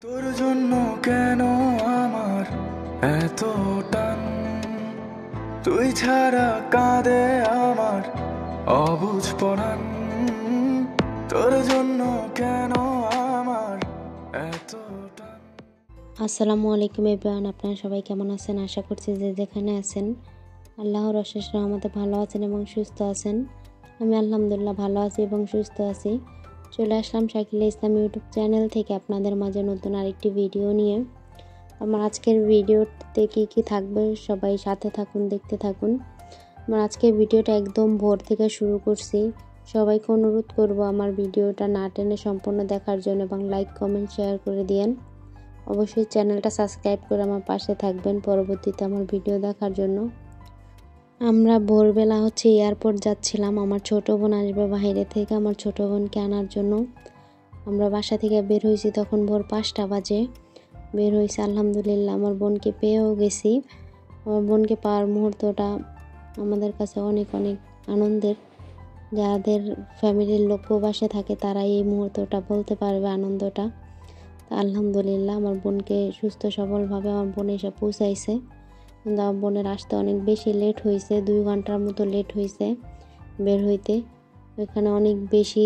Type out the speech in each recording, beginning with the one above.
তোর জন্য কেন আমার এত টান, তুই ছাড়া কাঁদে আমার অবুঝ পরাণ। তোর জন্য কেন আমার এত টান। আসসালামু আলাইকুম এভরিওয়ান, আপনারা সবাই কেমন আছেন? আশা করছি যে যেখানে আছেন আল্লাহর অশেষ রহমতে ভালো আছেন এবং সুস্থ আছেন। আমি আলহামদুলিল্লাহ ভালো আছি এবং সুস্থ আছি। চলে আসলাম শাকিলা ইসলাম ইউটিউব চ্যানেল থেকে আপনাদের মাঝে নতুন আরেকটি ভিডিও নিয়ে। আমার আজকের ভিডিওতে কী থাকবে সবাই সাথে থাকুন, দেখতে থাকুন। আমার আজকের ভিডিওটা একদম ভোর থেকে শুরু করছি। সবাইকে অনুরোধ করব আমার ভিডিওটা না টেনে সম্পূর্ণ দেখার জন্য এবং লাইক কমেন্ট শেয়ার করে দিয়েন। অবশ্যই চ্যানেলটা সাবস্ক্রাইব করে আমার পাশে থাকবেন পরবর্তীতে আমার ভিডিও দেখার জন্য। আমরা ভোরবেলা এয়ারপোর্ট যাচ্ছিলাম। আমার ছোট বোন আসবে বাইরে থেকে, আমার ছোট বোনকে আনার জন্য। আমরা বাসা থেকে বের হয়েছি তখন ভোর 5টা বাজে বের হয়েছি। আলহামদুলিল্লাহ আমার বোনকে পেয়েও গেছি। আমার বোনকে পাওয়ার মুহূর্তটা আমাদের কাছে অনেক অনেক আনন্দের। যাদের ফ্যামিলির লোক প্রবাসে থাকে তারা এই মুহূর্তটা বলতে পারবে আনন্দটা। আলহামদুলিল্লাহ আমার বোনকে সুস্থ সবলভাবে আমার বোন এসে পৌঁছাইছে, কিন্তু আমার বোনের আসতে অনেক বেশি লেট হয়েছে, 2 ঘন্টার মতো লেট হয়েছে বের হইতে। ওইখানে অনেক বেশি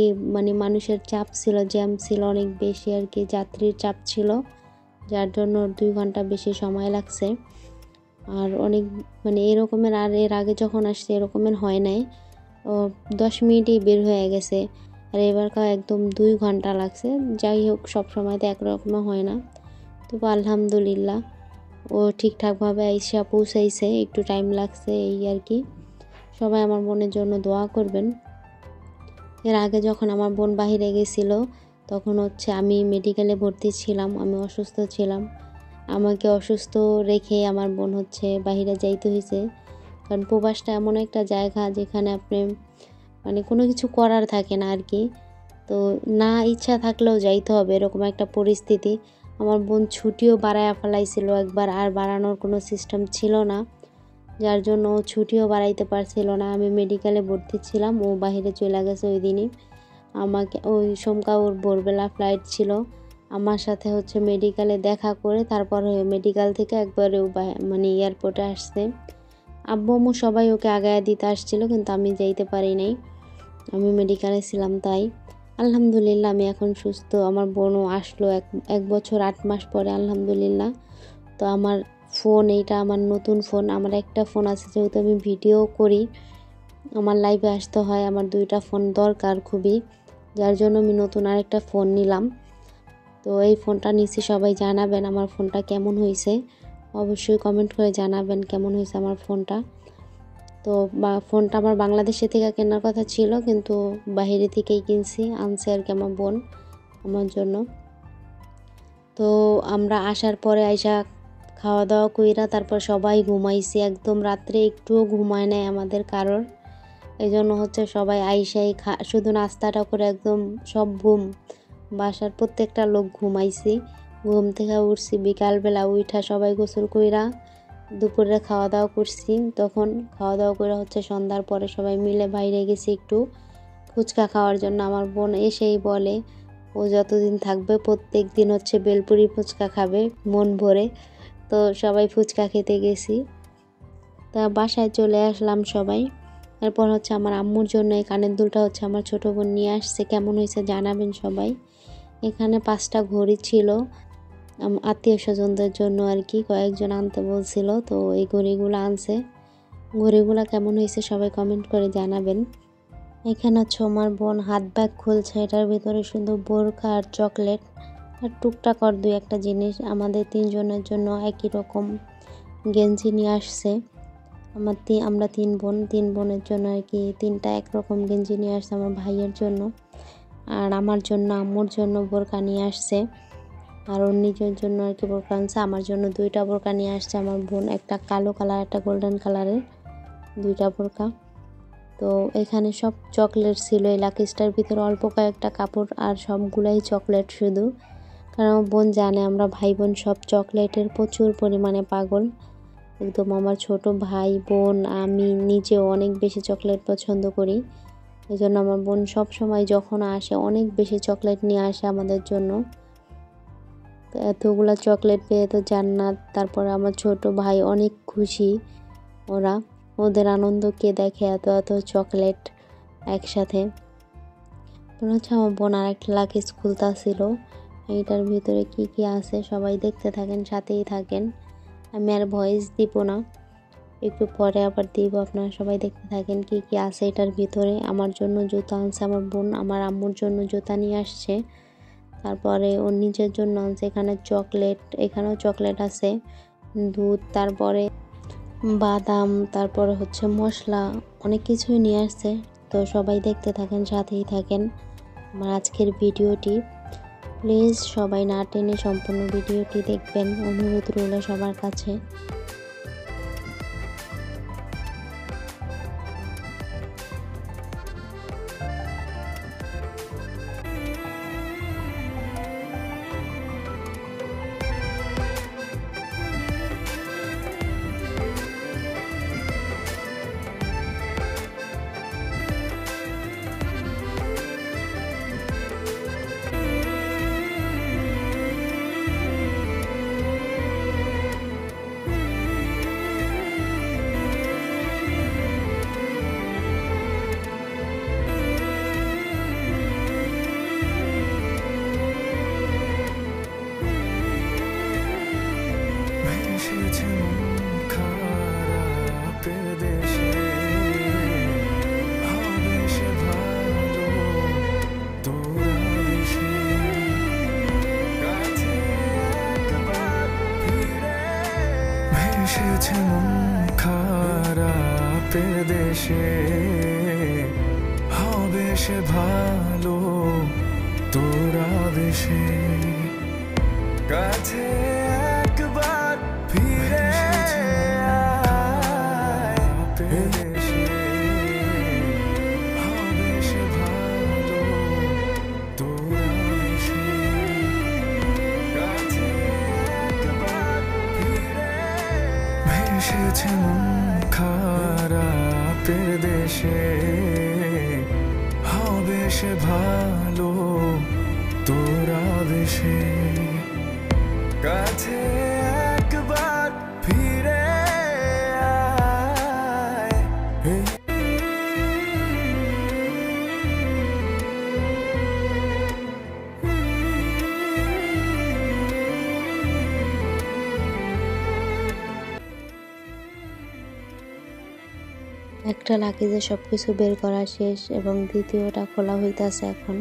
মানুষের চাপ ছিল, জ্যাম ছিল অনেক বেশি আর কি, যাত্রীর চাপ ছিল, যার জন্য 2 ঘন্টা বেশি সময় লাগছে। আর অনেক এরকমের আর এর আগে যখন আসছে এরকমের হয় নাই, 10 মিনিটেই বের হয়ে গেছে। আর এবারকার একদম 2 ঘন্টা লাগছে। যাই হোক, সব সময় তো একরকম হয় না, তবু আলহামদুলিল্লাহ ও ঠিকঠাকভাবে আইসা পৌঁছাইছে, একটু টাইম লাগছে এই আর কি। সবাই আমার বোনের জন্য দোয়া করবেন। এর আগে যখন আমার বোন বাইরে গেছিলো তখন আমি মেডিকেলে ভর্তি ছিলাম, আমি অসুস্থ ছিলাম। আমাকে অসুস্থ রেখে আমার বোন বাইরে যাইতে হয়েছে, কারণ প্রবাসটা এমন একটা জায়গা যেখানে আপনি কোনো কিছু করার থাকে না আর কি। তো না ইচ্ছা থাকলেও যাইতে হবে, এরকম একটা পরিস্থিতি। আমার বোন ছুটিও বাড়াইয়া ফেলাইছিল একবার, আর বাড়ানোর কোনো সিস্টেম ছিল না, যার জন্য ও ছুটিও বাড়াইতে পারছিল না। আমি মেডিকেলে ভর্তি ছিলাম, ও বাইরে চলে গেছে ওই দিনই। আমাকে ওই সমকা ওর ভোরবেলা ফ্লাইট ছিল, আমার সাথে মেডিকেলে দেখা করে তারপর মেডিকেল থেকে একবারে ও এয়ারপোর্টে আসছে। আব্বু আম্মু সবাই ওকে আগায়া দিতে আসছিল, কিন্তু আমি যাইতে পারি নাই, আমি মেডিকেলে ছিলাম। তাই আলহামদুলিল্লাহ আমি এখন সুস্থ। আমার বোনও আসলো 1 বছর 8 মাস পরে আলহামদুলিল্লাহ। তো আমার ফোন, এইটা আমার নতুন ফোন। আমার একটা ফোন আছে, যেহেতু আমি ভিডিও করি, আমার লাইভে আসতে হয়, আমার 2টা ফোন দরকার খুবই, যার জন্য আমি নতুন আরেকটা ফোন নিলাম। তো এই ফোনটা নিচ্ছি। সবাই জানাবেন আমার ফোনটা কেমন হয়েছে, অবশ্যই কমেন্ট করে জানাবেন কেমন হয়েছে আমার ফোনটা। তো ফোনটা আমার বাংলাদেশে থেকে কেনার কথা ছিল, কিন্তু বাইরে থেকেই কিনছি, আনছে আর কি আমার বোন আমার জন্য। তো আমরা আসার পরে আইসা খাওয়া দাওয়া কইরা তারপর সবাই ঘুমাইছি। একদম রাত্রে একটুও ঘুমায় নাই আমাদের কারোর। এই জন্য সবাই আইসাই শুধু নাস্তাটা করে একদম সব ঘুম। বাসার প্রত্যেকটা লোক ঘুমাইছি। ঘুম থেকে উঠছি বিকালবেলা, উঠা সবাই গোসল কইরা দুপুরে খাওয়া দাওয়া করছি। তখন খাওয়া দাওয়া করে সন্ধ্যার পরে সবাই মিলে বাইরে গেছি একটু ফুচকা খাওয়ার জন্য। আমার বোন এসেই বলে ও যতদিন থাকবে প্রত্যেক দিন বেলপুরি ফুচকা খাবে মন ভরে। তো সবাই ফুচকা খেতে গেছি। তা বাসায় চলে আসলাম সবাই। এরপর আমার আম্মুর জন্য এই কানের দুলটা আমার ছোটো বোন নিয়ে আসছে, কেমন হয়েছে জানাবেন সবাই। এখানে 5টা ঘড়ি ছিল আত্মীয় স্বজনদের জন্য আর কি, কয়েকজন আনতে বলছিল, তো এই ঘড়িগুলো আনছে। ঘড়িগুলো কেমন হয়েছে সবাই কমেন্ট করে জানাবেন। এখানে আমার বোন হাত ব্যাগ খুলছে, এটার ভিতরে শুধু বোরখা আর চকলেট আর টুকটাক আর 2-1টা জিনিস। আমাদের 3 জনের জন্য একই রকম গেঞ্জি নিয়ে আসছে। আমরা 3 বোন, 3 বোনের জন্য আর কি 3টা একরকম গেঞ্জি নিয়ে আসছে আমার ভাইয়ের জন্য। আর আমার জন্য, আম্মুর জন্য বোরকা নিয়ে আসছে, আর ওর নিজের জন্য আর কি বোরকা আনছে। আমার জন্য 2টা বোরকা নিয়ে আসছে আমার বোন, একটা কালো কালার একটা গোল্ডেন কালারের, 2টা বোরকা। তো এখানে সব চকলেট ছিল। এই লাকিজটার ভিতরে অল্প কয়েকটা কাপড়, আর সবগুলাই চকলেট শুধু, কারণ আমার বোন জানে আমরা ভাই বোন সব চকলেটের প্রচুর পরিমাণে পাগল। একদম আমার ছোট ভাই বোন, আমি নিজেও অনেক বেশি চকলেট পছন্দ করি। এই জন্য আমার বোন সব সময় যখন আসে অনেক বেশি চকলেট নিয়ে আসে আমাদের জন্য। তো এতগুলা চকলেট পেয়ে তো জান্নাত। তারপরে আমার ছোট ভাই অনেক খুশি, ওরা ওদের আনন্দ কে দেখে, এত এত চকলেট একসাথে। মনে হচ্ছে আমার বোন আর একটা লাকিজ খুলতাছিল, এইটার ভিতরে কি কি আছে সবাই দেখতে থাকেন, সাথেই থাকেন। আমি আর ভয়েস দিব না, একটু পরে আবার দিব, আপনারা সবাই দেখতে থাকেন কি কি আছে এটার ভিতরে। আমার জন্য জুতা আনছে আমার বোন, আমার আম্মুর জন্য জুতা নিয়ে আসছে। তারপরে ওর নিজের জন্য আনছে এখানে চকলেট, এখানেও চকলেট আছে, দুধ, তারপরে বাদাম, তারপরে হচ্ছে মশলা, অনেক কিছুই নিয়ে আসছে। তো সবাই দেখতে থাকেন, সাথেই থাকেন আমার আজকের ভিডিওটি। প্লিজ সবাই না টেনে সম্পূর্ণ ভিডিওটি দেখবেন, অনুরোধ রইল সবার কাছে। ভেসেছে মন খারাপের দেশে, হবে সে ভালো তোরা দেশে, কাছে একবার ফিরে। ভেসেছে মন খারাপের দেশে, হবে সে ভালো তোরা দেশে, কাছে একবার ফিরে আয়। দেশে হবে সে ভালো তোরা দেশে, কাছে একবার ফিরে। ভেসেছে মন খারাপের দেশে, হবে সে ভালো তোরা দেশে, কাছে একবার ফিরে আয়। একটা লাকিজে সব কিছু বের করা শেষ এবং দ্বিতীয়টা খোলা হইতাছে এখন।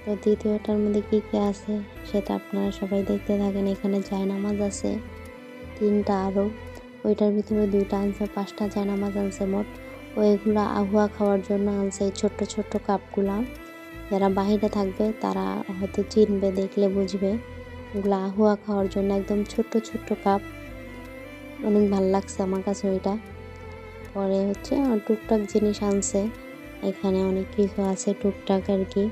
তো দ্বিতীয়টার মধ্যে কি কি আছে সেটা আপনারা সবাই দেখতে থাকেন। এখানে জায়নামাজ আছে 3টা, আরও ওইটার ভিতরে 2টা আনছে, 5টা জায়নামাজ আনছে মোট। ওইগুলো আহুয়া খাওয়ার জন্য আনছে, এই ছোট্ট ছোট্ট কাপগুলা। যারা বাহিরে থাকবে তারা হয়তো চিনবে, দেখলে বুঝবে। ওগুলো আহুয়া খাওয়ার জন্য একদম ছোট্ট ছোট্ট কাপ, অনেক ভালো লাগছে আমার কাছে ওইটা। পরে হচ্ছে টুকটাক জিনিস আনছে, এখানে অনেক কিছু আছে টুকটাক আর কি।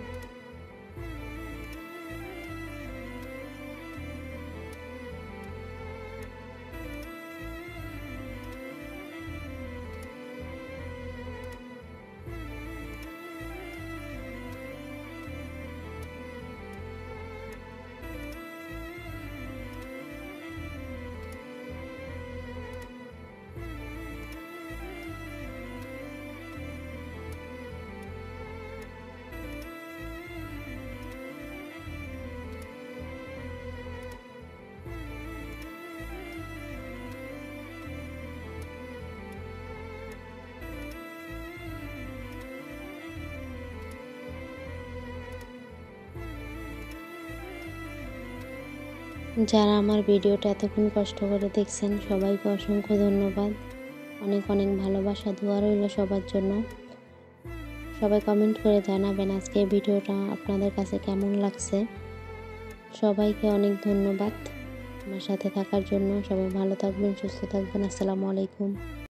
যারা আমার ভিডিওটা এতক্ষণ কষ্ট করে দেখছেন সবাইকে অসংখ্য ধন্যবাদ। অনেক অনেক ভালোবাসা, দোয়া রইল সবার জন্য। সবাই কমেন্ট করে জানাবেন আজকে ভিডিওটা আপনাদের কাছে কেমন লাগছে। সবাইকে অনেক ধন্যবাদ আমার সাথে থাকার জন্য। সবাই ভালো থাকবেন, সুস্থ থাকবেন। আসসালামু আলাইকুম।